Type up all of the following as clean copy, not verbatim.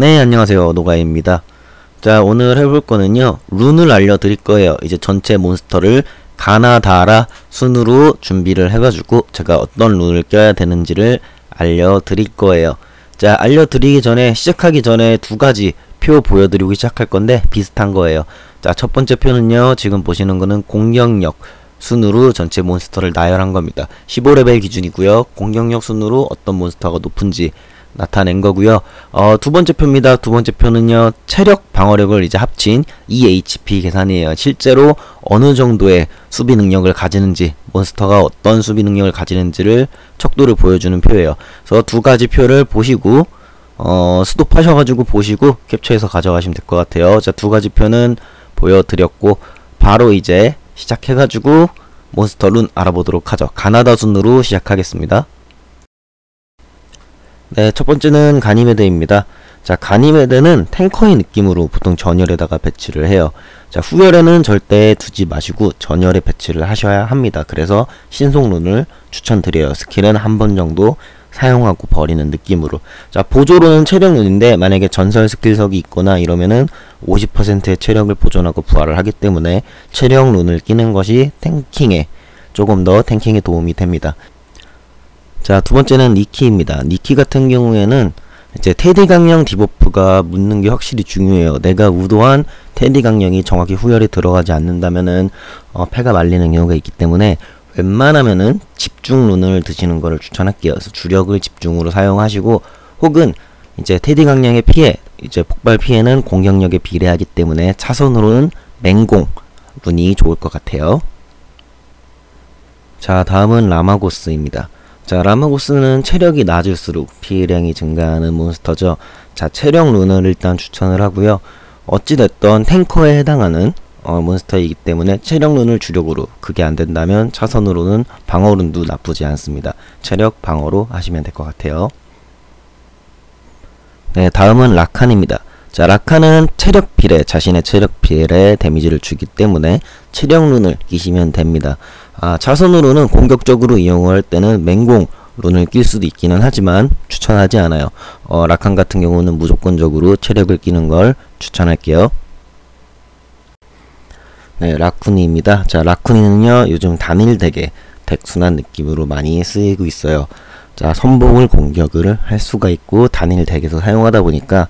네, 안녕하세요. 노가입니다. 자, 오늘 해볼 거는요, 룬을 알려드릴 거예요. 이제 전체 몬스터를 가나다라 순으로 준비를 해가지고 제가 어떤 룬을 껴야 되는지를 알려드릴 거예요. 자, 알려드리기 전에, 시작하기 전에 두 가지 표 보여드리고 시작할 건데 비슷한 거예요. 자, 첫 번째 표는요, 지금 보시는 거는 공격력 순으로 전체 몬스터를 나열한 겁니다. 15레벨 기준이고요. 공격력 순으로 어떤 몬스터가 높은지 나타낸 거고요. 두 번째 표입니다. 두 번째 표는요, 체력 방어력을 이제 합친 EHP 계산이에요. 실제로 어느 정도의 수비 능력을 가지는지, 몬스터가 어떤 수비 능력을 가지는지를 척도를 보여주는 표예요. 그래서 두 가지 표를 보시고 스톱하셔가지고 보시고 캡처해서 가져가시면 될 것 같아요. 자, 두 가지 표는 보여드렸고 바로 이제 시작해가지고 몬스터 룬 알아보도록 하죠. 가나다 순으로 시작하겠습니다. 네, 첫 번째는 가니메데입니다. 자, 가니메데는 탱커의 느낌으로 보통 전열에다가 배치를 해요. 자, 후열에는 절대 두지 마시고 전열에 배치를 하셔야 합니다. 그래서 신속룬을 추천드려요. 스킬은 한 번 정도 사용하고 버리는 느낌으로. 자, 보조로는 체력룬인데 만약에 전설 스킬석이 있거나 이러면은 50%의 체력을 보존하고 부활을 하기 때문에 체력룬을 끼는 것이 탱킹에 조금 더 탱킹에 도움이 됩니다. 자, 두 번째는 니키입니다. 니키 같은 경우에는 이제 테디 강령 디버프가 묻는 게 확실히 중요해요. 내가 의도한 테디 강령이 정확히 후열에 들어가지 않는다면은 패가 말리는 경우가 있기 때문에 웬만하면은 집중 룬을 드시는 거를 추천할게요. 그래서 주력을 집중으로 사용하시고, 혹은 이제 테디 강령의 피해, 이제 폭발 피해는 공격력에 비례하기 때문에 차선으로는 맹공 룬이 좋을 것 같아요. 자, 다음은 라마고스입니다. 자, 라마고스는 체력이 낮을수록 피해량이 증가하는 몬스터죠. 자, 체력 룬을 일단 추천을 하고요. 어찌됐던 탱커에 해당하는 몬스터이기 때문에 체력 룬을 주력으로, 그게 안된다면 차선으로는 방어 룬도 나쁘지 않습니다. 체력 방어로 하시면 될 것 같아요. 네, 다음은 라칸입니다. 자, 라칸은 체력 비례, 자신의 체력 비례에 데미지를 주기 때문에 체력 룬을 끼시면 됩니다. 차선으로는 공격적으로 이용할 때는 맹공 룬을 낄 수도 있기는 하지만 추천하지 않아요. 라칸 같은 경우는 무조건적으로 체력을 끼는 걸 추천할게요. 네, 라쿠니입니다. 자, 라쿠니는요, 요즘 단일 덱에 덱순환 느낌으로 많이 쓰이고 있어요. 자, 선봉을 공격을 할 수가 있고 단일 덱에서 사용하다 보니까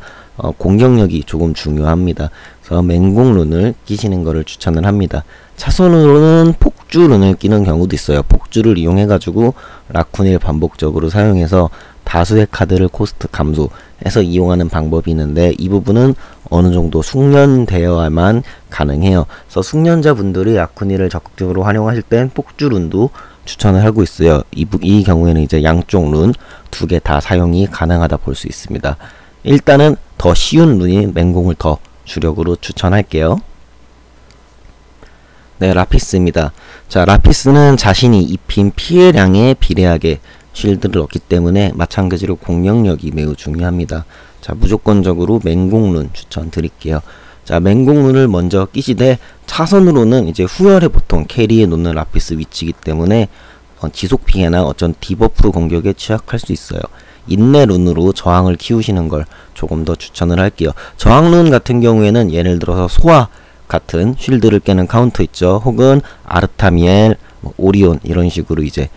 공격력이 조금 중요합니다. 그래서 맹공 룬을 끼시는 거를 추천을 합니다. 차선으로는 폭주 룬을 끼는 경우도 있어요. 폭주를 이용해가지고 라쿤을 반복적으로 사용해서 다수의 카드를 코스트 감소해서 이용하는 방법이 있는데, 이 부분은 어느 정도 숙련되어야만 가능해요. 그래서 숙련자분들이 라쿤이를 적극적으로 활용하실 땐 폭주 룬도 추천을 하고 있어요. 이 경우에는 이제 양쪽 룬 두 개 다 사용이 가능하다 볼 수 있습니다. 일단은 더 쉬운 룬인 맹공을 더 주력으로 추천할게요. 네, 라피스입니다. 자, 라피스는 자신이 입힌 피해량에 비례하게 쉴드를 얻기 때문에 마찬가지로 공격력이 매우 중요합니다. 자, 무조건적으로 맹공룬 추천드릴게요. 자, 맹공룬을 먼저 끼시되 차선으로는 이제 후열에 보통 캐리에 놓는 라피스 위치이기 때문에 지속 피해나 어떤 디버프 공격에 취약할 수 있어요. 인내 룬으로 저항을 키우시는 걸 조금 더 추천을 할게요. 저항 룬 같은 경우에는 예를 들어서 소화 같은 쉴드를 깨는 카운터 있죠. 혹은 아르타미엘, 오리온 이런 식으로 이제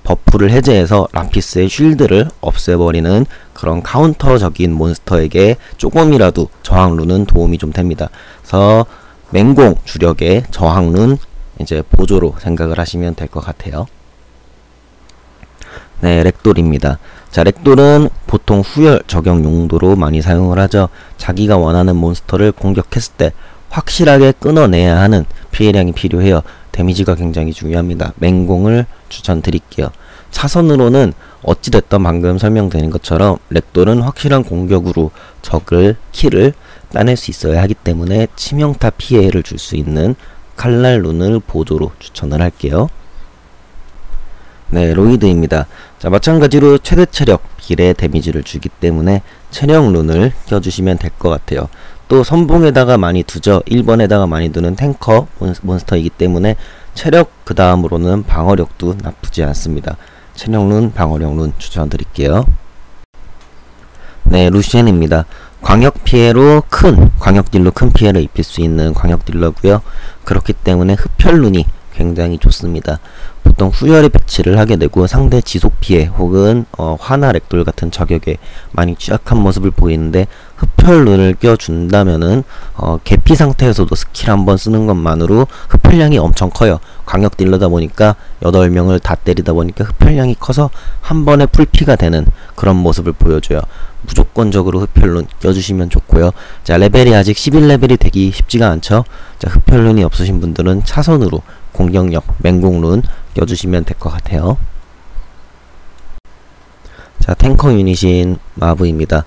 버프를 해제해서 라피스의 쉴드를 없애버리는 그런 카운터적인 몬스터에게 조금이라도 저항 룬은 도움이 좀 됩니다. 그래서 맹공 주력의 저항 룬 이제 보조로 생각을 하시면 될 것 같아요. 네, 렉돌입니다. 자, 렉돌은 보통 후열 적용 용도로 많이 사용을 하죠. 자기가 원하는 몬스터를 공격했을 때 확실하게 끊어내야 하는 피해량이 필요해요. 데미지가 굉장히 중요합니다. 맹공을 추천드릴게요. 차선으로는 어찌됐든 방금 설명드린 것처럼 렉돌은 확실한 공격으로 적을 킬을 따낼 수 있어야 하기 때문에 치명타 피해를 줄 수 있는 칼날 룬을 보조로 추천을 할게요. 네, 로이드입니다. 자, 마찬가지로 최대 체력 비례 데미지를 주기 때문에 체력 룬을 껴주시면 될 것 같아요. 또 선봉에다가 많이 두죠. 1번에다가 많이 두는 탱커 몬스터이기 때문에 체력 그 다음으로는 방어력도 나쁘지 않습니다. 체력 룬, 방어력 룬 추천드릴게요. 네, 루시엔입니다. 광역 피해로 광역 딜로 큰 피해를 입힐 수 있는 광역 딜러고요. 그렇기 때문에 흡혈룬이 굉장히 좋습니다. 보통 후열에 배치를 하게 되고 상대 지속 피해 혹은 화나 렉돌 같은 저격에 많이 취약한 모습을 보이는데, 흡혈룬을 껴준다면은 개피 상태에서도 스킬 한번 쓰는 것만으로 흡혈량이 엄청 커요. 광역 딜러다 보니까 8명을 다 때리다 보니까 흡혈량이 커서 한 번에 풀피가 되는 그런 모습을 보여줘요. 무조건적으로 흡혈룬 껴주시면 좋고요. 자, 레벨이 아직 11레벨이 되기 쉽지가 않죠. 자, 흡혈룬이 없으신 분들은 차선으로 공격력, 맹공룬 껴주시면 될 것 같아요. 자, 탱커 유닛인 마브입니다.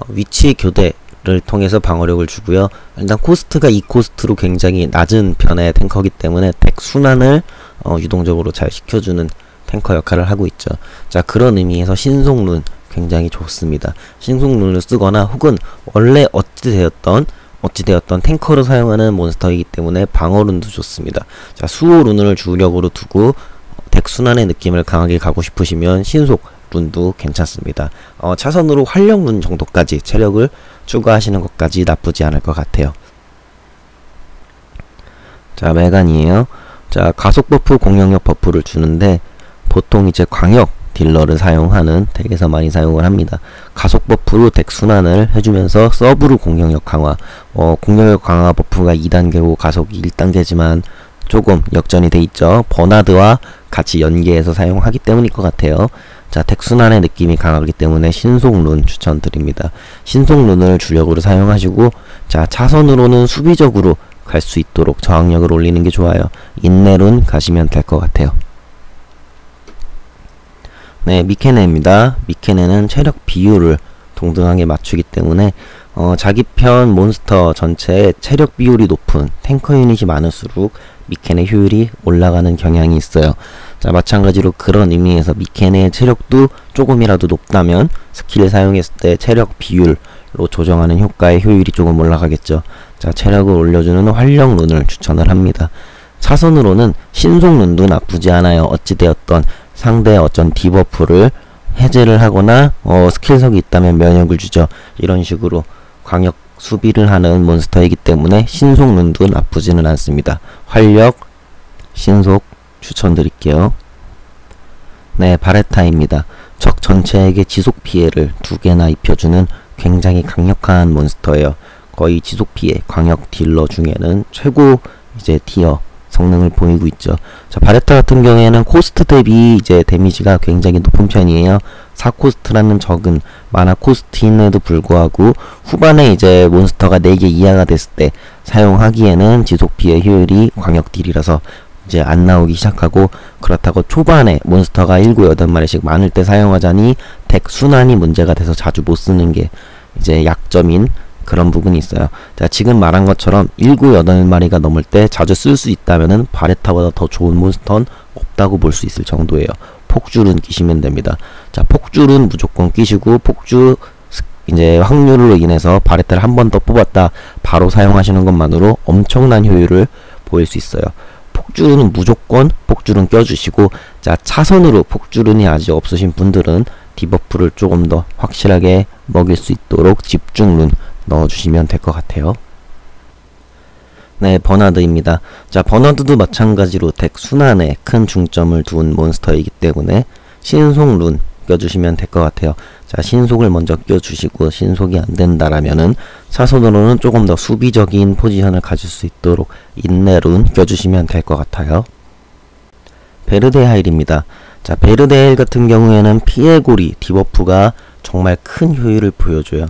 위치 교대를 통해서 방어력을 주고요. 일단 코스트가 2코스트로 굉장히 낮은 편의 탱커이기 때문에 덱 순환을 유동적으로 잘 시켜주는 탱커 역할을 하고 있죠. 자, 그런 의미에서 신속룬 굉장히 좋습니다. 신속룬을 쓰거나 혹은 원래 어찌되었던 탱커로 사용하는 몬스터이기 때문에 방어룬도 좋습니다. 자, 수호룬을 주력으로 두고 덱 순환의 느낌을 강하게 가고 싶으시면 신속룬도 괜찮습니다. 차선으로 활력룬 정도까지 체력을 추가하시는 것까지 나쁘지 않을 것 같아요. 자, 메간이에요. 자, 가속 버프, 공격력 버프를 주는데 보통 이제 광역 딜러를 사용하는 덱에서 많이 사용을 합니다. 가속 버프로 덱 순환을 해주면서 서브로 공격력 강화, 공격력 강화 버프가 2단계고 가속이 1단계지만 조금 역전이 돼 있죠. 버나드와 같이 연계해서 사용하기 때문일 것 같아요. 자, 덱 순환의 느낌이 강하기 때문에 신속룬 추천드립니다. 신속룬을 주력으로 사용하시고, 자, 차선으로는 수비적으로 갈 수 있도록 저항력을 올리는 게 좋아요. 인내룬 가시면 될 것 같아요. 네, 미케네입니다. 미케네는 체력 비율을 동등하게 맞추기 때문에 자기 편 몬스터 전체의 체력 비율이 높은 탱커 유닛이 많을수록 미케네 효율이 올라가는 경향이 있어요. 자, 마찬가지로 그런 의미에서 미케네의 체력도 조금이라도 높다면 스킬을 사용했을 때 체력 비율로 조정하는 효과의 효율이 조금 올라가겠죠. 자, 체력을 올려주는 활력룬을 추천을 합니다. 차선으로는 신속룬도 나쁘지 않아요. 어찌되었던 상대의 어떤 디버프를 해제를 하거나 스킬석이 있다면 면역을 주죠. 이런 식으로 광역 수비를 하는 몬스터이기 때문에 신속룬도 나쁘지는 않습니다. 활력, 신속 추천드릴게요. 네, 바레타입니다. 적 전체에게 지속 피해를 2개나 입혀주는 굉장히 강력한 몬스터예요. 거의 지속 피해 광역 딜러 중에는 최고 이제 티어 성능을 보이고 있죠. 자, 바레타 같은 경우에는 코스트 대비 이제 데미지가 굉장히 높은 편이에요. 4코스트라는 적은 만화 코스트임에도 불구하고 후반에 이제 몬스터가 4개 이하가 됐을 때 사용하기에는 지속 피해 효율이 광역 딜이라서 이제 안 나오기 시작하고, 그렇다고 초반에 몬스터가 7, 8마리씩 많을 때 사용하자니 덱 순환이 문제가 돼서 자주 못 쓰는 게 이제 약점인 그런 부분이 있어요. 자, 지금 말한 것처럼 7, 8마리가 넘을 때 자주 쓸 수 있다면은 바레타보다 더 좋은 몬스터는 없다고 볼 수 있을 정도예요. 폭줄은 끼시면 됩니다. 자, 폭줄은 무조건 끼시고, 폭주 이제 확률로 인해서 바레타를 한 번 더 뽑았다 바로 사용하시는 것만으로 엄청난 효율을 보일 수 있어요. 폭줄은 무조건 폭줄은 껴주시고, 자, 차선으로 폭줄은이 아직 없으신 분들은 디버프를 조금 더 확실하게 먹일 수 있도록 집중룬 넣어주시면 될 것 같아요. 네, 버나드입니다. 자, 버나드도 마찬가지로 덱 순환에 큰 중점을 둔 몬스터이기 때문에 신속룬 껴주시면 될 것 같아요. 자, 신속을 먼저 껴주시고 신속이 안된다라면은 차선으로는 조금 더 수비적인 포지션을 가질 수 있도록 인내룬 껴주시면 될 것 같아요. 베르데하일입니다. 자, 베르데하일 같은 경우에는 피해고리 디버프가 정말 큰 효율을 보여줘요.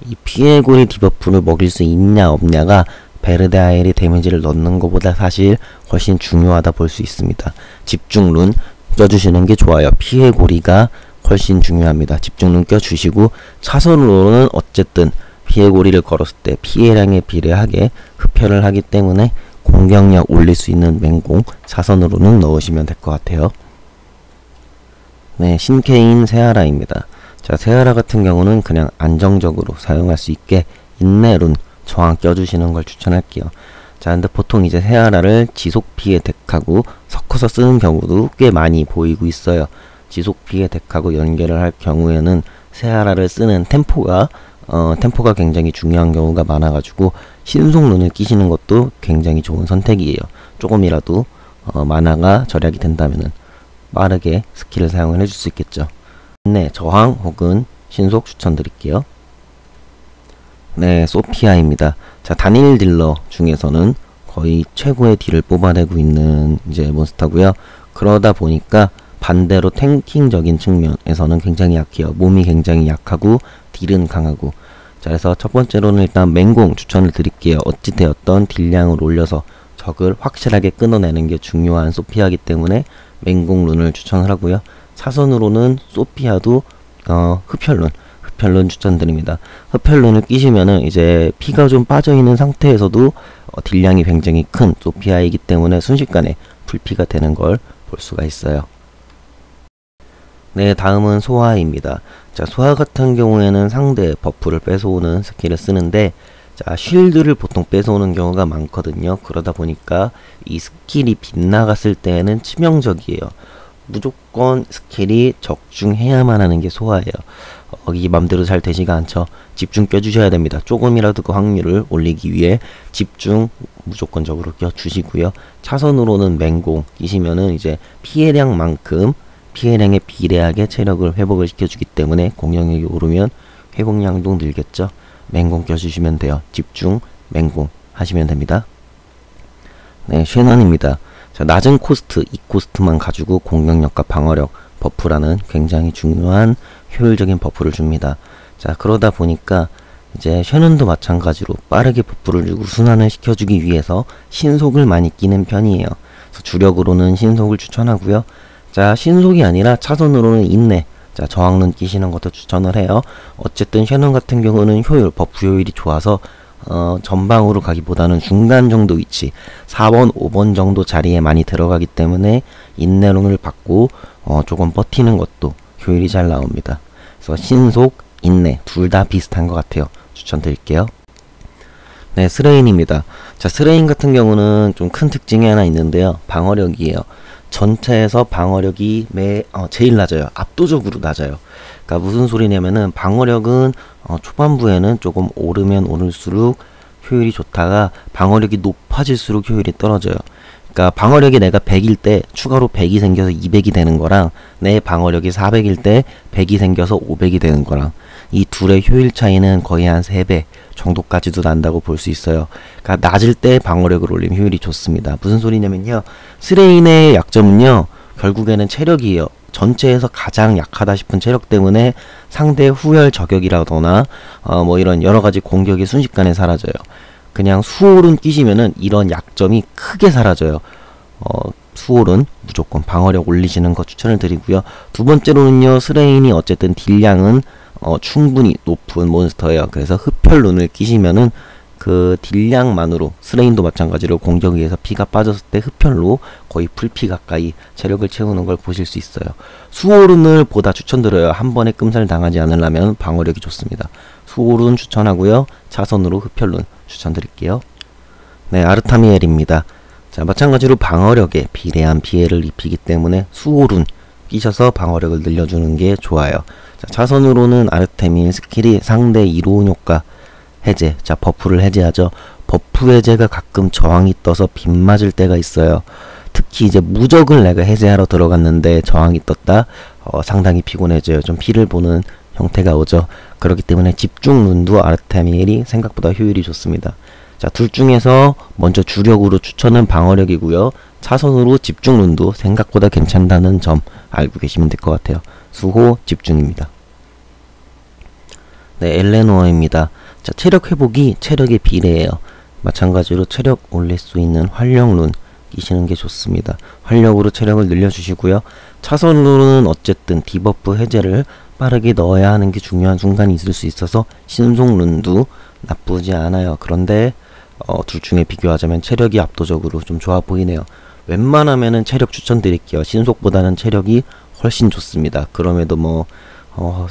이 피해고리 디버프를 먹일 수 있냐 없냐가 베르데하일이 데미지를 넣는 것보다 사실 훨씬 중요하다 볼 수 있습니다. 집중룬 껴주시는 게 좋아요. 피해고리가 훨씬 중요합니다. 집중룬 껴주시고, 차선으로는 어쨌든 피해고리를 걸었을 때 피해량에 비례하게 흡혈을 하기 때문에 공격력 올릴 수 있는 맹공 차선으로는 넣으시면 될 것 같아요. 네, 신케인 세아라입니다. 자, 세아라 같은 경우는 그냥 안정적으로 사용할 수 있게 인내룬 저항 껴주시는 걸 추천할게요. 자, 근데 보통 이제 세아라를 지속 피해 덱하고 섞어서 쓰는 경우도 꽤 많이 보이고 있어요. 지속 피해 덱하고 연계를 할 경우에는 세아라를 쓰는 템포가 템포가 굉장히 중요한 경우가 많아가지고 신속룬을 끼시는 것도 굉장히 좋은 선택이에요. 조금이라도 마나가 절약이 된다면은 빠르게 스킬을 사용을 해줄 수 있겠죠. 네, 저항 혹은 신속 추천드릴게요. 네, 소피아입니다. 자, 단일 딜러 중에서는 거의 최고의 딜을 뽑아내고 있는 이제 몬스터고요. 그러다 보니까 반대로 탱킹적인 측면에서는 굉장히 약해요. 몸이 굉장히 약하고 딜은 강하고. 자, 그래서 첫 번째로는 일단 맹공 추천을 드릴게요. 어찌되었던 딜량을 올려서 적을 확실하게 끊어내는 게 중요한 소피아이기 때문에 맹공 룬을 추천을 하고요. 차선으로는 소피아도 흡혈룬 추천드립니다. 흡혈룬을 끼시면은 이제 피가 좀 빠져있는 상태에서도 딜량이 굉장히 큰 소피아이기 때문에 순식간에 불피가 되는 걸 볼 수가 있어요. 네, 다음은 소아입니다. 자, 소아 같은 경우에는 상대 버프를 뺏어오는 스킬을 쓰는데, 자, 쉴드를 보통 뺏어오는 경우가 많거든요. 그러다 보니까 이 스킬이 빗나갔을 때에는 치명적이에요. 무조건 스킬이 적중해야만 하는 게 소아예요. 이게 맘대로 잘 되지가 않죠. 집중 껴주셔야 됩니다. 조금이라도 그 확률을 올리기 위해 집중 무조건적으로 껴주시고요. 차선으로는 맹공 끼시면은 이제 피해량만큼 피해량에 비례하게 체력을 회복을 시켜주기 때문에 공격력이 오르면 회복량도 늘겠죠. 맹공 껴주시면 돼요. 집중 맹공 하시면 됩니다. 네, 쉐넌입니다. 자, 낮은 코스트, 이 코스트만 가지고 공격력과 방어력 버프라는 굉장히 중요한 효율적인 버프를 줍니다. 자, 그러다 보니까 이제 쉐넌도 마찬가지로 빠르게 버프를 주고 순환을 시켜주기 위해서 신속을 많이 끼는 편이에요. 그래서 주력으로는 신속을 추천하고요. 자, 신속이 아니라 차선으로는 인내, 자, 저항룬 끼시는 것도 추천을 해요. 어쨌든 쉐넌 같은 경우는 효율, 버프 효율이 좋아서 전방으로 가기보다는 중간 정도 위치 4번, 5번 정도 자리에 많이 들어가기 때문에 인내론을 받고 조금 버티는 것도 효율이 잘 나옵니다. 그래서 신속, 인내 둘 다 비슷한 것 같아요. 추천드릴게요. 네, 스레인입니다. 자, 스레인 같은 경우는 좀 큰 특징이 하나 있는데요. 방어력이에요. 전체에서 방어력이 제일 낮아요. 압도적으로 낮아요. 그러니까 무슨 소리냐면은 방어력은 초반부에는 조금 오르면 오를수록 효율이 좋다가 방어력이 높아질수록 효율이 떨어져요. 그러니까 방어력이 내가 100일 때 추가로 100이 생겨서 200이 되는 거랑 내 방어력이 400일 때 100이 생겨서 500이 되는 거랑 이 둘의 효율 차이는 거의 한 3배 정도까지도 난다고 볼 수 있어요. 그러니까 낮을 때 방어력을 올리면 효율이 좋습니다. 무슨 소리냐면요. 스레인의 약점은요. 결국에는 체력이에요. 전체에서 가장 약하다 싶은 체력 때문에 상대 후열 저격이라거나 뭐 이런 여러가지 공격이 순식간에 사라져요. 그냥 수홀은 끼시면은 이런 약점이 크게 사라져요. 수홀은 무조건 방어력 올리시는 거 추천을 드리고요. 두 번째로는요. 스레인이 어쨌든 딜량은 충분히 높은 몬스터예요. 그래서 흡혈룬을 끼시면은 그 딜량만으로 스레인도 마찬가지로 공격에 의해서 피가 빠졌을 때 흡혈로 거의 풀피 가까이 체력을 채우는 걸 보실 수 있어요. 수호룬을 보다 추천드려요. 한 번에 끔살 당하지 않으려면 방어력이 좋습니다. 수호룬 추천하고요. 차선으로 흡혈룬 추천드릴게요. 네, 아르타미엘입니다. 자, 마찬가지로 방어력에 비례한 피해를 입히기 때문에 수호룬 끼셔서 방어력을 늘려주는 게 좋아요. 자, 차선으로는 아르테미엘 스킬이 상대 이로운 효과 해제, 자, 버프를 해제하죠. 버프 해제가 가끔 저항이 떠서 빗 맞을 때가 있어요. 특히 이제 무적을 내가 해제하러 들어갔는데 저항이 떴다. 상당히 피곤해져요. 좀 피를 보는 형태가 오죠. 그렇기 때문에 집중룬도 아르테미엘이 생각보다 효율이 좋습니다. 자, 둘 중에서 먼저 주력으로 추천은 방어력이고요. 차선으로 집중룬도 생각보다 괜찮다는 점 알고 계시면 될 것 같아요. 수호 집중입니다. 네, 엘레노어입니다. 자, 체력 회복이 체력에 비례해요. 마찬가지로 체력 올릴 수 있는 활력룬 끼시는 게 좋습니다. 활력으로 체력을 늘려주시고요. 차선으로는 어쨌든 디버프 해제를 빠르게 넣어야 하는 게 중요한 순간이 있을 수 있어서 신속룬도 나쁘지 않아요. 그런데 둘 중에 비교하자면 체력이 압도적으로 좀 좋아 보이네요. 웬만하면은 체력 추천드릴게요. 신속보다는 체력이 훨씬 좋습니다. 그럼에도 뭐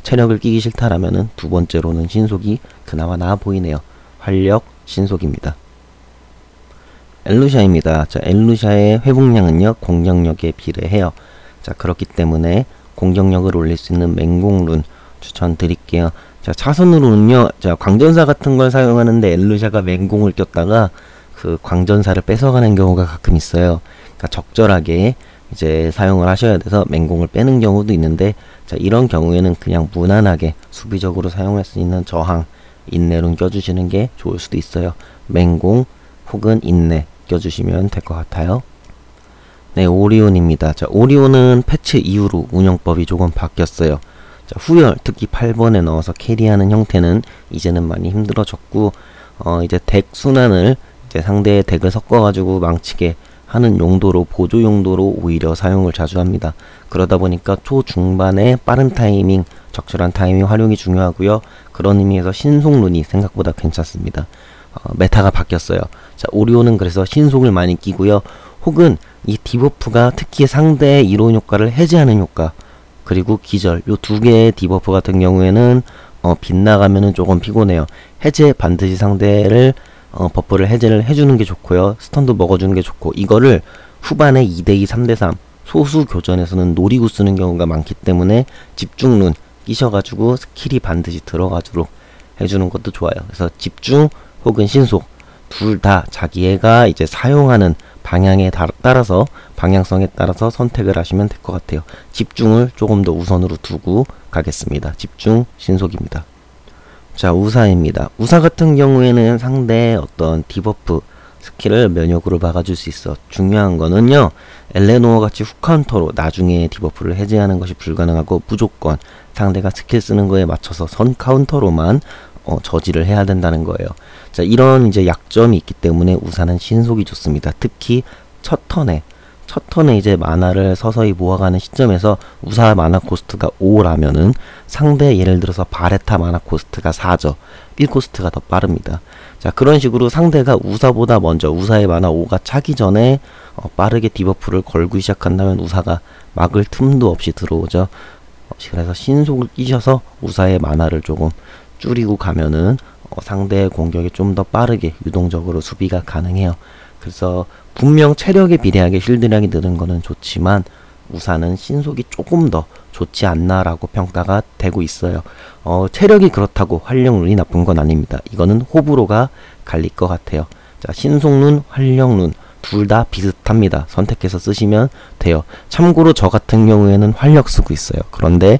체력을 끼기 싫다라면은 두 번째로는 신속이 그나마 나아 보이네요. 활력, 신속입니다. 엘루샤입니다. 자, 엘루샤의 회복량은요, 공격력에 비례해요. 자, 그렇기 때문에 공격력을 올릴 수 있는 맹공룬 추천드릴게요. 자, 차선으로는요, 자, 광전사 같은 걸 사용하는데 엘르샤가 맹공을 꼈다가 그 광전사를 뺏어가는 경우가 가끔 있어요. 그러니까 적절하게 이제 사용을 하셔야 돼서 맹공을 빼는 경우도 있는데, 자, 이런 경우에는 그냥 무난하게 수비적으로 사용할 수 있는 저항, 인내론 껴주시는 게 좋을 수도 있어요. 맹공 혹은 인내 껴주시면 될 것 같아요. 네, 오리온입니다. 자, 오리온은 패치 이후로 운영법이 조금 바뀌었어요. 자, 후열, 특히 8번에 넣어서 캐리하는 형태는 이제는 많이 힘들어졌고, 이제 덱 순환을 이제 상대의 덱을 섞어가지고 망치게 하는 용도로, 보조 용도로 오히려 사용을 자주 합니다. 그러다 보니까 초중반에 빠른 타이밍, 적절한 타이밍 활용이 중요하고요. 그런 의미에서 신속룬이 생각보다 괜찮습니다. 메타가 바뀌었어요. 자, 오리온은 그래서 신속을 많이 끼고요. 혹은 이 디버프가 특히 상대의 이론 효과를 해제하는 효과, 그리고 기절, 요 두 개의 디버프 같은 경우에는 빗나가면은 조금 피곤해요. 해제 반드시 상대를 버프를 해제를 해주는 게 좋고요. 스턴도 먹어주는 게 좋고, 이거를 후반에 2대2, 3대3 소수 교전에서는 노리고 쓰는 경우가 많기 때문에 집중룬 끼셔가지고 스킬이 반드시 들어가도록 해주는 것도 좋아요. 그래서 집중 혹은 신속 둘 다 자기애가 이제 사용하는 방향에 따라서, 방향성에 따라서 선택을 하시면 될 것 같아요. 집중을 조금 더 우선으로 두고 가겠습니다. 집중, 신속입니다. 자, 우사입니다. 우사 같은 경우에는 상대의 어떤 디버프 스킬을 면역으로 막아줄 수 있어. 중요한 거는요, 엘레노어 같이 훅카운터로 나중에 디버프를 해제하는 것이 불가능하고, 무조건 상대가 스킬 쓰는 거에 맞춰서 선 카운터로만 저지를 해야 된다는 거예요. 자, 이런 이제 약점이 있기 때문에 우사는 신속이 좋습니다. 특히 첫 턴에 이제 마나를 서서히 모아가는 시점에서 우사 마나 코스트가 5라면은 상대 예를 들어서 바레타 마나 코스트가 4죠. 1코스트가 더 빠릅니다. 자, 그런 식으로 상대가 우사보다 먼저 우사의 마나 5가 차기 전에 빠르게 디버프를 걸고 시작한다면 우사가 막을 틈도 없이 들어오죠. 그래서 신속을 끼셔서 우사의 마나를 조금 줄이고 가면은 상대의 공격이 좀 더 빠르게 유동적으로 수비가 가능해요. 그래서 분명 체력에 비례하게 쉴드량이 느는 거는 좋지만 우사는 신속이 조금 더 좋지 않나라고 평가가 되고 있어요. 체력이 그렇다고 활력룬이 나쁜 건 아닙니다. 이거는 호불호가 갈릴 것 같아요. 자, 신속룬, 활력룬 둘 다 비슷합니다. 선택해서 쓰시면 돼요. 참고로 저 같은 경우에는 활력 쓰고 있어요. 그런데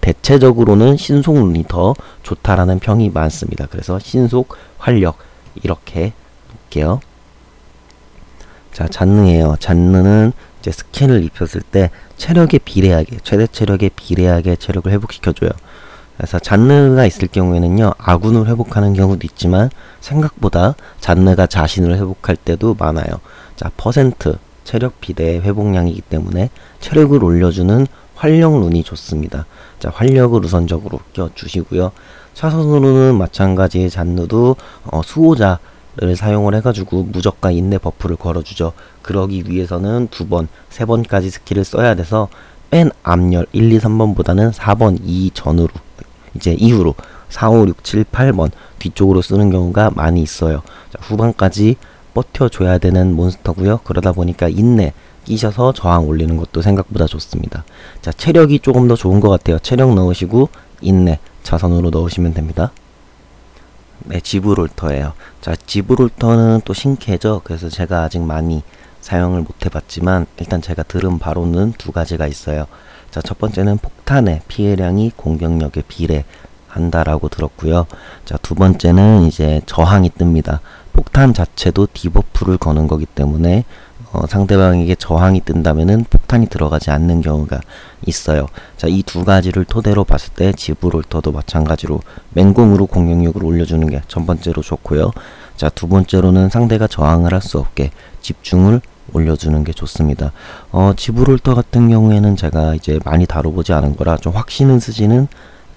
대체적으로는 신속룬이 더 좋다라는 평이 많습니다. 그래서 신속, 활력 이렇게 놓을게요. 자, 잔느예요. 잔느는 이제 스킬을 입혔을 때 체력에 비례하게, 최대 체력에 비례하게 체력을 회복시켜줘요. 그래서 잔느가 있을 경우에는요, 아군을 회복하는 경우도 있지만 생각보다 잔느가 자신을 회복할 때도 많아요. 자, 퍼센트 체력 비대 회복량이기 때문에 체력을 올려주는 활력룬이 좋습니다. 자, 활력을 우선적으로 껴주시고요. 차선으로는 마찬가지 잔느도 수호자를 사용을 해가지고 무적과 인내 버프를 걸어주죠. 그러기 위해서는 2번, 3번까지 스킬을 써야 돼서 맨 앞열 1, 2, 3번보다는 4번, 2 전후로 이제 이후로 4, 5, 6, 7, 8번 뒤쪽으로 쓰는 경우가 많이 있어요. 자, 후반까지 버텨줘야 되는 몬스터고요. 그러다 보니까 인내 끼셔서 저항 올리는 것도 생각보다 좋습니다. 자, 체력이 조금 더 좋은 것 같아요. 체력 넣으시고 인내 자선으로 넣으시면 됩니다. 네, 지브롤터예요. 자, 지브롤터는 또 신캐죠. 그래서 제가 아직 많이 사용을 못 해봤지만 일단 제가 들은 바로는 두 가지가 있어요. 자, 첫 번째는 폭탄의 피해량이 공격력에 비례한다라고 들었고요. 자, 두 번째는 이제 저항이 뜹니다. 폭탄 자체도 디버프를 거는 거기 때문에 상대방에게 저항이 뜬다면은 폭탄이 들어가지 않는 경우가 있어요. 자, 이 두 가지를 토대로 봤을 때 지브롤터도 마찬가지로 맹공으로 공격력을 올려주는 게 첫 번째로 좋고요. 자, 두 번째로는 상대가 저항을 할 수 없게 집중을 올려주는 게 좋습니다. 지브롤터 같은 경우에는 제가 이제 많이 다뤄보지 않은 거라 좀 확신은 쓰지는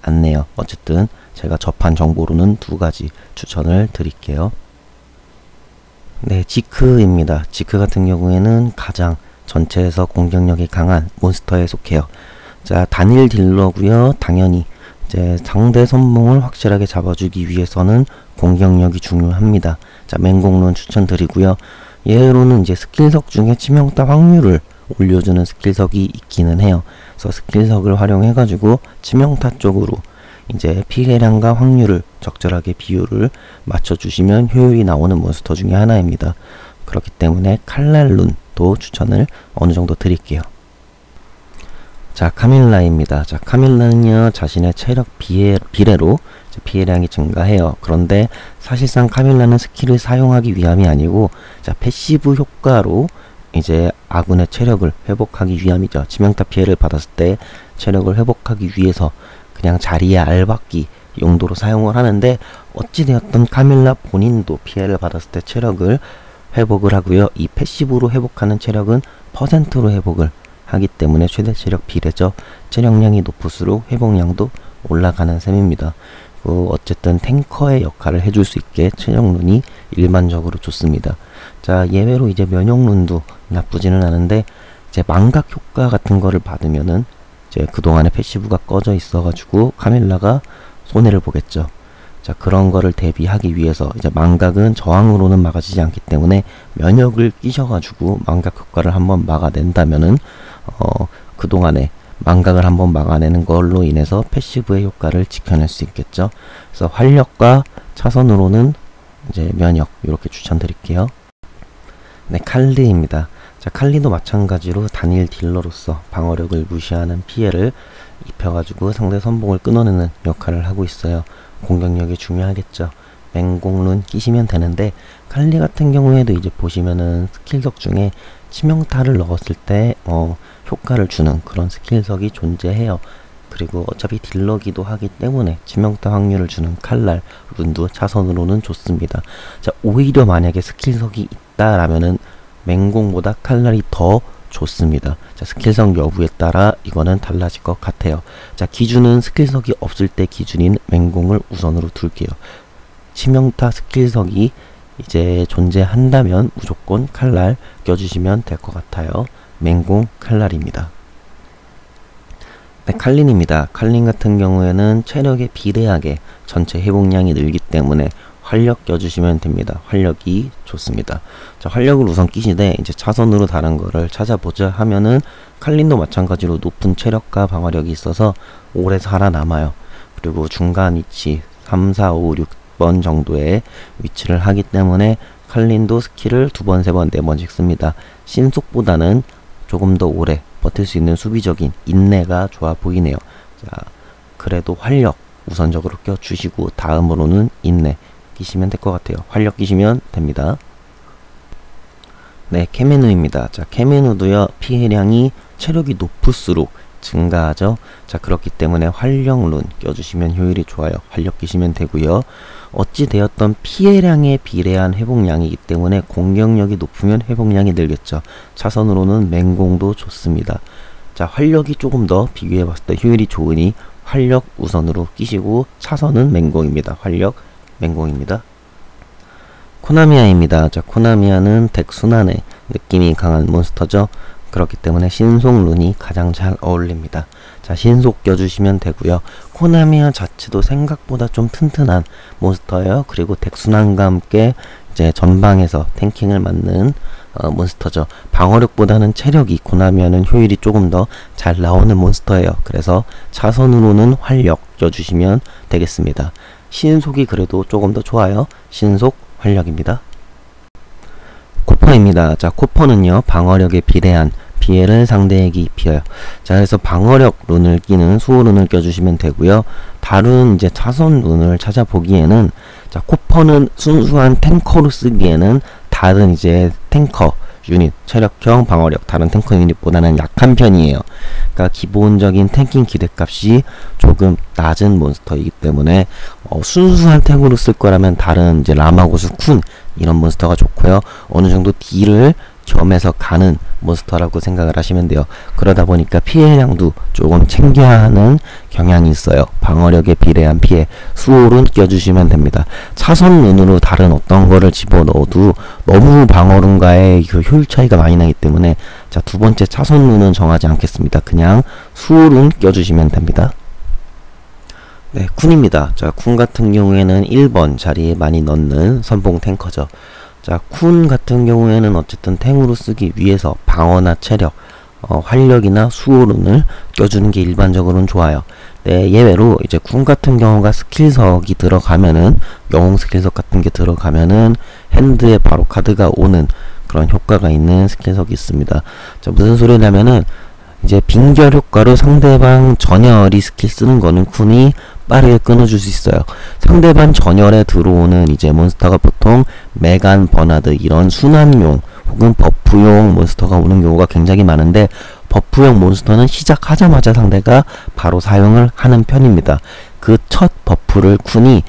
않네요. 어쨌든 제가 접한 정보로는 두 가지 추천을 드릴게요. 네, 지크입니다. 지크 같은 경우에는 가장 전체에서 공격력이 강한 몬스터에 속해요. 자, 단일 딜러고요. 당연히 이제 상대 선봉을 확실하게 잡아주기 위해서는 공격력이 중요합니다. 자, 맹공론 추천드리고요. 예로는 이제 스킬석 중에 치명타 확률을 올려주는 스킬석이 있기는 해요. 그래서 스킬석을 활용해가지고 치명타 쪽으로 이제 피해량과 확률을 적절하게 비율을 맞춰주시면 효율이 나오는 몬스터 중에 하나입니다. 그렇기 때문에 칼날룬도 추천을 어느 정도 드릴게요. 자, 카밀라입니다. 자, 카밀라는요, 자신의 체력 비례로 피해량이 증가해요. 그런데 사실상 카밀라는 스킬을 사용하기 위함이 아니고, 자, 패시브 효과로 이제 아군의 체력을 회복하기 위함이죠. 치명타 피해를 받았을 때 체력을 회복하기 위해서 그냥 자리에 알박기 용도로 사용을 하는데, 어찌되었던 카밀라 본인도 피해를 받았을 때 체력을 회복을 하고요. 이 패시브로 회복하는 체력은 퍼센트로 회복을 하기 때문에 최대 체력 비례죠. 체력량이 높을수록 회복량도 올라가는 셈입니다. 어쨌든 탱커의 역할을 해줄 수 있게 체력룬이 일반적으로 좋습니다. 자, 예외로 이제 면역룬도 나쁘지는 않은데, 이제 망각 효과 같은 거를 받으면은 이제 그동안의 패시브가 꺼져 있어가지고 카밀라가 손해를 보겠죠. 자, 그런 거를 대비하기 위해서 이제 망각은 저항으로는 막아지지 않기 때문에 면역을 끼셔가지고 망각 효과를 한번 막아낸다면은 그동안에 망각을 한번 막아내는 걸로 인해서 패시브의 효과를 지켜낼 수 있겠죠. 그래서 활력과 차선으로는 이제 면역 이렇게 추천드릴게요. 네, 칼리입니다. 자, 칼리도 마찬가지로 단일 딜러로서 방어력을 무시하는 피해를 입혀가지고 상대 선봉을 끊어내는 역할을 하고 있어요. 공격력이 중요하겠죠. 맹공룬 끼시면 되는데, 칼리 같은 경우에도 이제 보시면은 스킬석 중에 치명타를 넣었을 때 효과를 주는 그런 스킬석이 존재해요. 그리고 어차피 딜러기도 하기 때문에 치명타 확률을 주는 칼날 룬도 차선으로는 좋습니다. 자, 오히려 만약에 스킬석이 있다라면은 맹공보다 칼날이 더 좋습니다. 자, 스킬석 여부에 따라 이거는 달라질 것 같아요. 자, 기준은 스킬석이 없을 때 기준인 맹공을 우선으로 둘게요. 치명타 스킬석이 이제 존재한다면 무조건 칼날 껴주시면 될 것 같아요. 맹공 칼날입니다. 네, 칼린입니다. 칼린 같은 경우에는 체력에 비례하게 전체 회복량이 늘기 때문에 활력 껴주시면 됩니다. 활력이 좋습니다. 자, 활력을 우선 끼시되 이제 차선으로 다른 거를 찾아보자 하면은 칼린도 마찬가지로 높은 체력과 방어력이 있어서 오래 살아남아요. 그리고 중간 위치 3, 4, 5, 6번 정도의 위치를 하기 때문에 칼린도 스킬을 2번, 3번, 4번씩 씁니다. 신속보다는 조금 더 오래 버틸 수 있는 수비적인 인내가 좋아 보이네요. 자, 그래도 활력 우선적으로 껴주시고 다음으로는 인내 끼시면 될 것 같아요. 활력 끼시면 됩니다. 네, 케메누입니다. 자, 케메누도요, 피해량이 체력이 높을수록 증가하죠. 자, 그렇기 때문에 활력룬 껴주시면 효율이 좋아요. 활력 끼시면 되고요. 어찌되었던 피해량에 비례한 회복량이기 때문에 공격력이 높으면 회복량이 늘겠죠. 차선으로는 맹공도 좋습니다. 자, 활력이 조금 더 비교해봤을 때 효율이 좋으니 활력 우선으로 끼시고 차선은 맹공입니다. 활력 맹공입니다. 코나미아입니다. 자, 코나미아는 덱순환의 느낌이 강한 몬스터죠. 그렇기 때문에 신속룬이 가장 잘 어울립니다. 자, 신속 껴주시면 되고요. 코나미아 자체도 생각보다 좀 튼튼한 몬스터예요. 그리고 덱순환과 함께 이제 전방에서 탱킹을 맡는 몬스터죠. 방어력보다는 체력이 코나미아는 효율이 조금 더 잘 나오는 몬스터예요. 그래서 차선으로는 활력 껴주시면 되겠습니다. 신속이 그래도 조금 더 좋아요. 신속 활력입니다. 코퍼입니다. 자, 코퍼는요, 방어력에 비례한 피해를 상대에게 입혀요. 자, 그래서 방어력 룬을 끼는 수호룬을 껴주시면 되고요. 다른 이제 차선 룬을 찾아보기에는, 자, 코퍼는 순수한 탱커로 쓰기에는 다른 이제 탱커 유닛, 체력형 방어력, 다른 탱커 유닛보다는 약한 편이에요. 그러니까 기본적인 탱킹 기대값이 조금 낮은 몬스터이기 때문에 순수한 탱으로 쓸 거라면 다른 이제 라마고스 쿤 이런 몬스터가 좋고요. 어느 정도 딜을 겸해서 가는 몬스터라고 생각을 하시면 돼요. 그러다 보니까 피해량도 조금 챙겨야 하는 경향이 있어요. 방어력에 비례한 피해, 수호룬 껴주시면 됩니다. 차선 룬으로 다른 어떤 거를 집어넣어도 너무 방어룬과의 그 효율 차이가 많이 나기 때문에, 자, 두 번째 차선 룬은 정하지 않겠습니다. 그냥 수호룬 껴주시면 됩니다. 네, 쿤입니다. 자, 쿤 같은 경우에는 1번 자리에 많이 넣는 선봉 탱커죠. 자, 쿤 같은 경우에는 어쨌든 탱으로 쓰기 위해서 방어나 체력, 활력이나 수호룬을 껴주는 게 일반적으로는 좋아요. 네, 예외로 이제 군 같은 경우가 스킬석이 들어가면은, 영웅 스킬석 같은 게 들어가면은 핸드에 바로 카드가 오는 그런 효과가 있는 스킬석이 있습니다. 자, 무슨 소리냐면은 이제 빙결 효과로 상대방 전열이 스킬 쓰는 거는 쿤이 빠르게 끊어줄 수 있어요. 상대방 전열에 들어오는 이제 몬스터가 보통 메간, 버나드 이런 순환용 혹은 버프용 몬스터가 오는 경우가 굉장히 많은데, 버프용 몬스터는 시작하자마자 상대가 바로 사용을 하는 편입니다. 그 첫 버프를 쿤이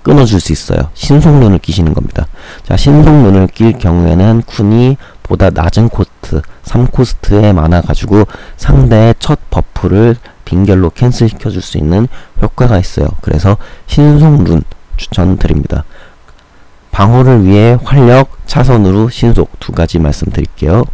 끊어줄 수 있어요. 신속룬을 끼시는 겁니다. 자, 신속룬을 낄 경우에는 쿤이 보다 낮은 코스트, 3코스트에 많아가지고 상대의 첫 버프를 빙결로 캔슬 시켜줄 수 있는 효과가 있어요. 그래서 신속룬 추천드립니다. 방어를 위해 활력, 차선으로 신속 두 가지 말씀드릴게요.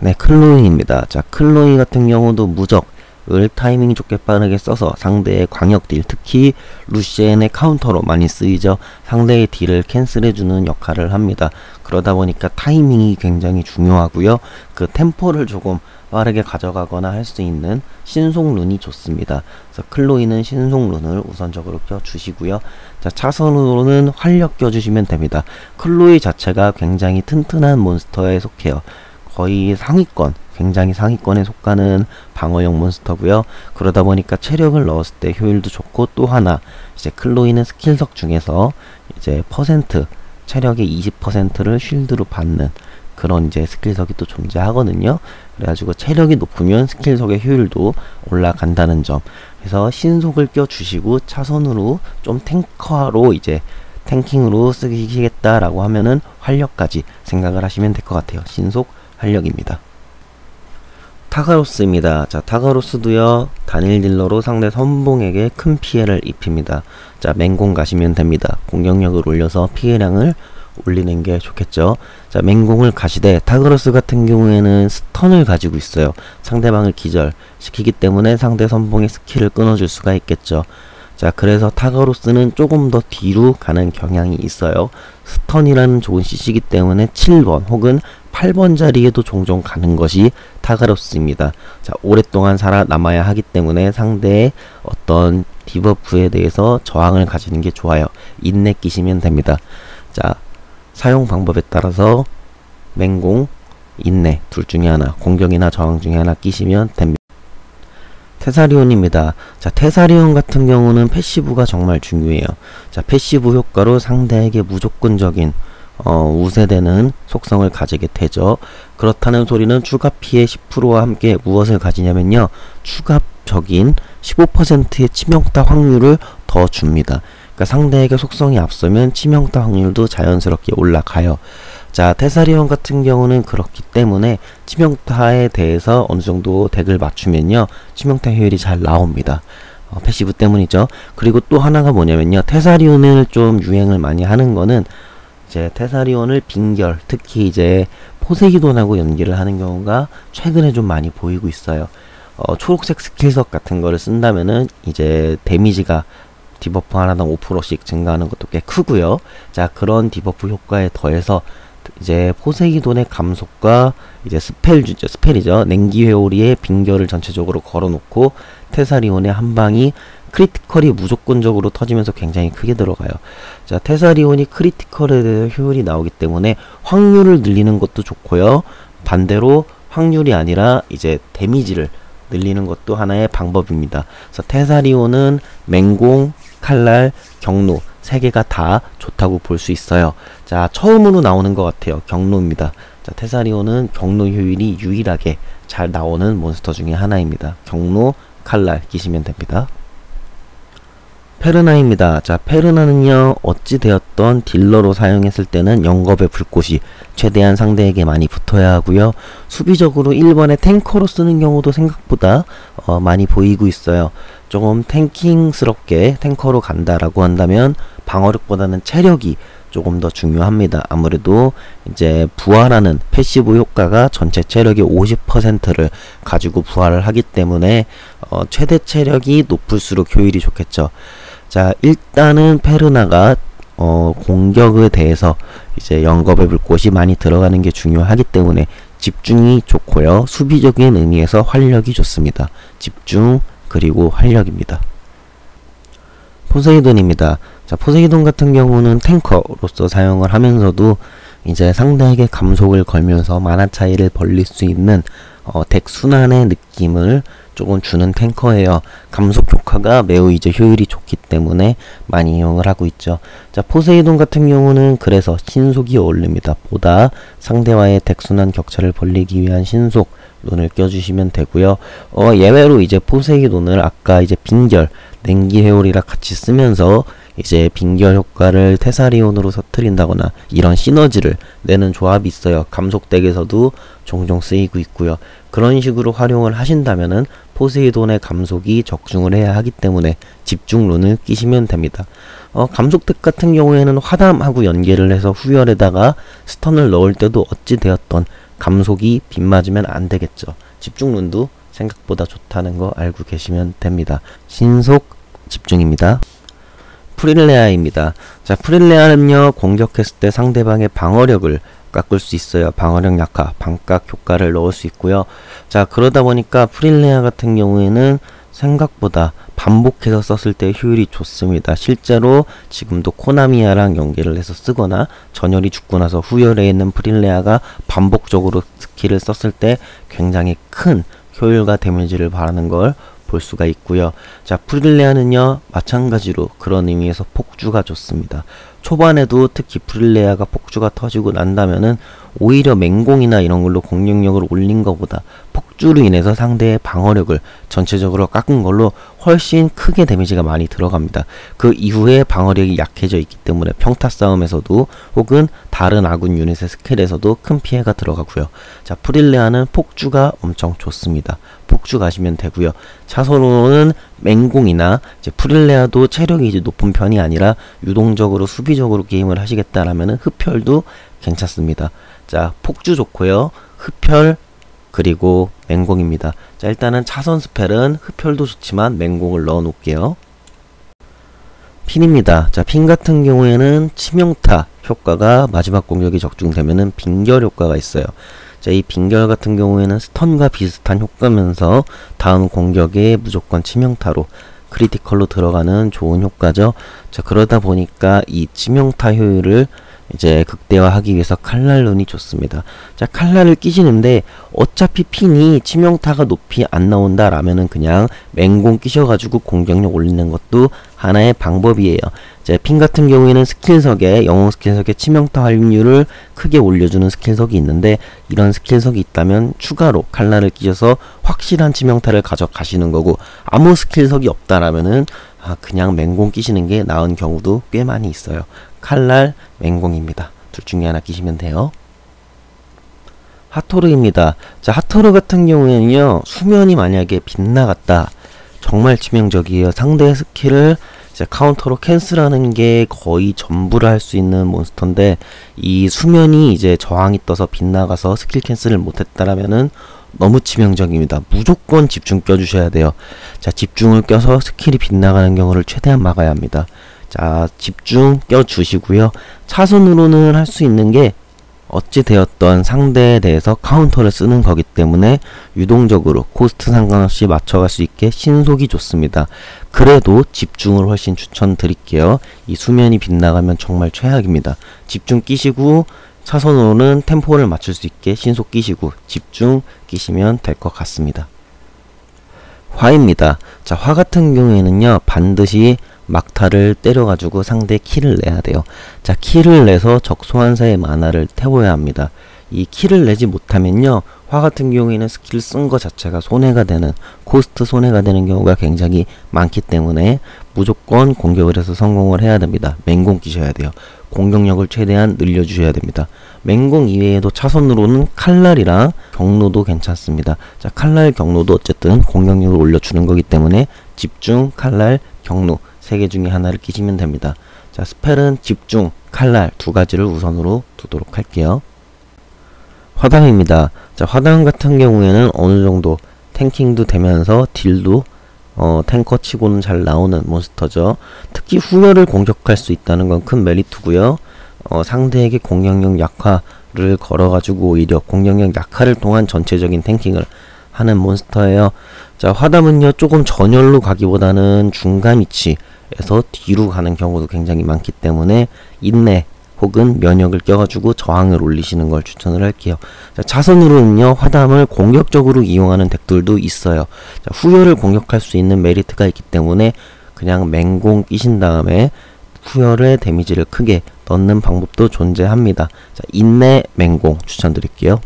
네, 클로이입니다. 자, 클로이 같은 경우도 무적을 타이밍 좋게 빠르게 써서 상대의 광역 딜, 특히 루시엔의 카운터로 많이 쓰이죠. 상대의 딜을 캔슬해주는 역할을 합니다. 그러다 보니까 타이밍이 굉장히 중요하고요. 그 템포를 조금 빠르게 가져가거나 할 수 있는 신속룬이 좋습니다. 그래서 클로이는 신속룬을 우선적으로 껴주시고요. 자, 차선으로는 활력 껴주시면 됩니다. 클로이 자체가 굉장히 튼튼한 몬스터에 속해요. 거의 상위권, 굉장히 상위권에 속하는 방어용 몬스터고요. 그러다 보니까 체력을 넣었을 때 효율도 좋고, 또 하나 이제 클로이는 스킬석 중에서 이제 체력의 20%를 쉴드로 받는 그런 이제 스킬석이 또 존재하거든요. 그래가지고 체력이 높으면 스킬석의 효율도 올라간다는 점. 그래서 신속을 껴주시고, 차선으로 좀 탱커로 이제 탱킹으로 쓰시겠다라고 하면은 활력까지 생각을 하시면 될 것 같아요. 신속, 활력입니다. 타가로스입니다. 자, 타가로스도요, 단일 딜러로 상대 선봉에게 큰 피해를 입힙니다. 자, 맹공 가시면 됩니다. 공격력을 올려서 피해량을 올리는 게 좋겠죠. 자, 맹공을 가시되 타가로스 같은 경우에는 스턴을 가지고 있어요. 상대방을 기절시키기 때문에 상대 선봉의 스킬을 끊어줄 수가 있겠죠. 자, 그래서 타가로스는 조금 더 뒤로 가는 경향이 있어요. 스턴이라는 좋은 CC이기 때문에 7번 혹은 8번 자리에도 종종 가는 것이 타가로스입니다. 자, 오랫동안 살아남아야 하기 때문에 상대의 어떤 디버프에 대해서 저항을 가지는 게 좋아요. 인내 끼시면 됩니다. 자, 사용 방법에 따라서 맹공, 인내 둘 중에 하나, 공격이나 저항 중에 하나 끼시면 됩니다. 테사리온입니다. 자, 테사리온 같은 경우는 패시브가 정말 중요해요. 자, 패시브 효과로 상대에게 무조건적인 우세되는 속성을 가지게 되죠. 그렇다는 소리는 추가 피해 10%와 함께 무엇을 가지냐면요, 추가적인 15%의 치명타 확률을 더 줍니다. 그러니까 상대에게 속성이 앞서면 치명타 확률도 자연스럽게 올라가요. 자, 테사리온 같은 경우는 그렇기 때문에 치명타에 대해서 어느정도 덱을 맞추면요, 치명타 효율이 잘 나옵니다. 패시브 때문이죠. 그리고 또 하나가 뭐냐면요, 테사리온을 좀 유행을 많이 하는 거는 이제 테사리온을 빙결, 특히 이제 포세이돈하고 연기를 하는 경우가 최근에 좀 많이 보이고 있어요. 초록색 스킬석 같은 거를 쓴다면은 이제 데미지가 디버프 하나당 5%씩 증가하는 것도 꽤 크고요. 자, 그런 디버프 효과에 더해서 이제 포세이돈의 감속과 이제 스펠이죠. 냉기 회오리의 빙결을 전체적으로 걸어놓고 테사리온의 한 방이 크리티컬이 무조건적으로 터지면서 굉장히 크게 들어가요. 자, 테사리온이 크리티컬에 대해 효율이 나오기 때문에 확률을 늘리는 것도 좋고요. 반대로 확률이 아니라 이제 데미지를 늘리는 것도 하나의 방법입니다. 그래서 테사리온은 맹공, 칼날, 경로 3개가 다 좋다고 볼 수 있어요. 자, 처음으로 나오는 것 같아요. 경로입니다. 자, 테사리온은 경로 효율이 유일하게 잘 나오는 몬스터 중에 하나입니다. 경로, 칼날 끼시면 됩니다. 페르나입니다. 자, 페르나는요, 어찌되었던 딜러로 사용했을 때는 영겁의 불꽃이 최대한 상대에게 많이 붙어야 하고요. 수비적으로 1번에 탱커로 쓰는 경우도 생각보다 많이 보이고 있어요. 조금 탱킹스럽게 탱커로 간다라고 한다면 방어력보다는 체력이 조금 더 중요합니다. 아무래도 이제 부활하는 패시브 효과가 전체 체력의 50%를 가지고 부활을 하기 때문에 최대 체력이 높을수록 효율이 좋겠죠. 자, 일단은 페르나가 공격에 대해서 이제 영겁의 불꽃이 많이 들어가는 게 중요하기 때문에 집중이 좋고요. 수비적인 의미에서 활력이 좋습니다. 집중 그리고 활력입니다. 포세이돈입니다. 자, 포세이돈 같은 경우는 탱커로서 사용을 하면서도 이제 상대에게 감속을 걸면서 마나 차이를 벌릴 수 있는 덱 순환의 느낌을 조금 주는 탱커예요. 감속 효과가 매우 이제 효율이 좋기 때문에 많이 이용을 하고 있죠. 자, 포세이돈 같은 경우는 그래서 신속이 어울립니다. 보다 상대와의 덱 순환 격차를 벌리기 위한 신속 룬을 껴주시면 되고요. 예외로 이제 포세이돈을 아까 이제 빙결, 냉기 회오리랑 같이 쓰면서 이제 빙결 효과를 테사리온으로 터뜨린다거나 이런 시너지를 내는 조합이 있어요. 감속 덱에서도 종종 쓰이고 있고요. 그런 식으로 활용을 하신다면은 포세이돈의 감속이 적중을 해야 하기 때문에 집중 룬을 끼시면 됩니다. 감속 덱 같은 경우에는 화담하고 연계를 해서 후열에다가 스턴을 넣을 때도 어찌 되었던 감속이 빗맞으면 안 되겠죠. 집중 룬도 생각보다 좋다는 거 알고 계시면 됩니다. 신속 집중입니다. 프릴레아입니다. 자, 프릴레아는요, 공격했을 때 상대방의 방어력을 깎을 수 있어요. 방어력 약화, 반각 효과를 넣을 수 있고요. 자, 그러다 보니까 프릴레아 같은 경우에는 생각보다 반복해서 썼을 때 효율이 좋습니다. 실제로 지금도 코나미아랑 연계를 해서 쓰거나 전열이 죽고 나서 후열에 있는 프릴레아가 반복적으로 스킬을 썼을 때 굉장히 큰 효율과 데미지를 발하는 걸 볼 수가 있고요. 자, 프릴레아는요, 마찬가지로 그런 의미에서 폭주가 좋습니다. 초반에도 특히 프릴레아가 폭주가 터지고 난다면은 오히려 맹공이나 이런 걸로 공격력을 올린 것보다 폭주로 인해서 상대의 방어력을 전체적으로 깎은 걸로 훨씬 크게 데미지가 많이 들어갑니다. 그 이후에 방어력이 약해져 있기 때문에 평타 싸움에서도 혹은 다른 아군 유닛의 스킬에서도 큰 피해가 들어가고요. 자, 프릴레아는 폭주가 엄청 좋습니다. 폭주 가시면 되고요. 차선으로는 맹공이나 이제 프릴레아도 체력이 이제 높은 편이 아니라 유동적으로 수비적으로 게임을 하시겠다라면은 흡혈도 괜찮습니다. 자, 폭주 좋고요. 흡혈 그리고 맹공입니다. 자, 일단은 차선 스펠은 흡혈도 좋지만 맹공을 넣어 놓을게요. 핀입니다. 자, 핀 같은 경우에는 치명타 효과가 마지막 공격이 적중되면은 빙결 효과가 있어요. 자, 이 빙결 같은 경우에는 스턴과 비슷한 효과면서 다음 공격에 무조건 치명타로 크리티컬로 들어가는 좋은 효과죠. 자, 그러다 보니까 이 치명타 효율을 이제 극대화하기 위해서 칼날 룬이 좋습니다. 자, 칼날을 끼시는데 어차피 핀이 치명타가 높이 안 나온다 라면은 그냥 맹공 끼셔가지고 공격력 올리는 것도 하나의 방법이에요. 자, 핀 같은 경우에는 스킬석에 영웅 스킬석에 치명타 확률을 크게 올려주는 스킬석이 있는데 이런 스킬석이 있다면 추가로 칼날을 끼셔서 확실한 치명타를 가져가시는 거고, 아무 스킬석이 없다라면은 그냥 맹공 끼시는 게 나은 경우도 꽤 많이 있어요. 칼날, 맹공입니다. 둘 중에 하나 끼시면 돼요. 하토르입니다. 자, 하토르 같은 경우에는요, 수면이 만약에 빗나갔다, 정말 치명적이에요. 상대의 스킬을 이제 카운터로 캔슬하는 게 거의 전부를 할 수 있는 몬스터인데, 이 수면이 이제 저항이 떠서 빗나가서 스킬 캔슬을 못했다라면은 너무 치명적입니다. 무조건 집중 껴주셔야 돼요. 자, 집중을 껴서 스킬이 빗나가는 경우를 최대한 막아야 합니다. 자, 집중 껴주시고요. 차선으로는 할 수 있는 게 어찌 되었던 상대에 대해서 카운터를 쓰는 거기 때문에 유동적으로 코스트 상관없이 맞춰갈 수 있게 신속이 좋습니다. 그래도 집중을 훨씬 추천드릴게요. 이 수면이 빗나가면 정말 최악입니다. 집중 끼시고 차선으로는 템포를 맞출 수 있게 신속 끼시고 집중 끼시면 될 것 같습니다. 화입니다. 자, 화 같은 경우에는요, 반드시 막타를 때려가지고 상대 킬을 내야 돼요. 자, 킬을 내서 적 소환사의 마나를 태워야 합니다. 이 킬을 내지 못하면요, 화 같은 경우에는 스킬 쓴 거 자체가 손해가 되는, 코스트 손해가 되는 경우가 굉장히 많기 때문에 무조건 공격을 해서 성공을 해야 됩니다. 맹공 끼셔야 돼요. 공격력을 최대한 늘려주셔야 됩니다. 맹공 이외에도 차선으로는 칼날이랑 경로도 괜찮습니다. 자, 칼날 경로도 어쨌든 공격력을 올려주는 거기 때문에 집중, 칼날, 경로 세 개 중에 하나를 끼시면 됩니다. 자, 스펠은 집중, 칼날 두 가지를 우선으로 두도록 할게요. 화담입니다. 자, 화담 같은 경우에는 어느 정도 탱킹도 되면서 딜도 탱커 치고는 잘 나오는 몬스터죠. 특히 후열을 공격할 수 있다는 건 큰 메리트고요. 상대에게 공격력 약화 를 걸어가지고 오히려 공격력 약화를 통한 전체적인 탱킹을 하는 몬스터예요. 자, 화담은요 조금 전열로 가기보다는 중간 위치에서 뒤로 가는 경우도 굉장히 많기 때문에 인내 혹은 면역을 껴가지고 저항을 올리시는 걸 추천을 할게요. 자, 자선으로는요 화담을 공격적으로 이용하는 덱들도 있어요. 자, 후열을 공격할 수 있는 메리트가 있기 때문에 그냥 맹공 끼신 다음에 후열의 데미지를 크게 넣는 방법도 존재합니다. 자, 인내 맹공 추천드릴게요.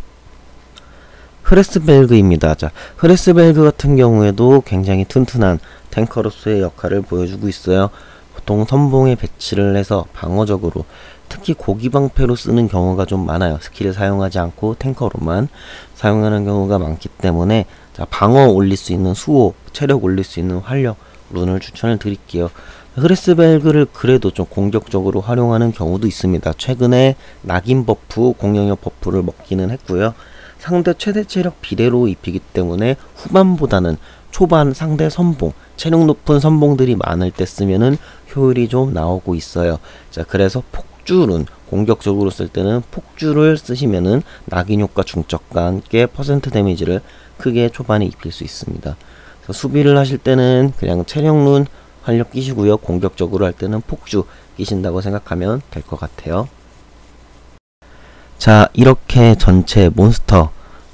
흐레스벨그입니다. 자, 흐레스벨그 같은 경우에도 굉장히 튼튼한 탱커로서의 역할을 보여주고 있어요. 보통 선봉에 배치를 해서 방어적으로 특히 고기방패로 쓰는 경우가 좀 많아요. 스킬을 사용하지 않고 탱커로만 사용하는 경우가 많기 때문에 자, 방어 올릴 수 있는 수호, 체력 올릴 수 있는 활력 룬을 추천을 드릴게요. 흐레스벨그를 그래도 좀 공격적으로 활용하는 경우도 있습니다. 최근에 낙인 버프, 공격력 버프를 먹기는 했고요. 상대 최대 체력 비례로 입히기 때문에 후반보다는 초반 상대 선봉, 체력 높은 선봉들이 많을 때 쓰면은 효율이 좀 나오고 있어요. 자, 그래서 폭주룬, 공격적으로 쓸 때는 폭주를 쓰시면은 낙인 효과 중적과 함께 퍼센트 데미지를 크게 초반에 입힐 수 있습니다. 그래서 수비를 하실 때는 그냥 체력룬 활력 끼시고요. 공격적으로 할 때는 폭주 끼신다고 생각하면 될 것 같아요. 자, 이렇게 전체 몬스터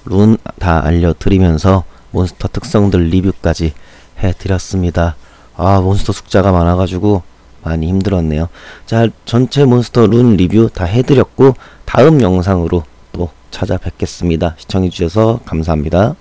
룬 다 알려드리면서 몬스터 특성들 리뷰까지 해드렸습니다. 아, 몬스터 숫자가 많아가지고 많이 힘들었네요. 자, 전체 몬스터 룬 리뷰 다 해드렸고 다음 영상으로 또 찾아뵙겠습니다. 시청해주셔서 감사합니다.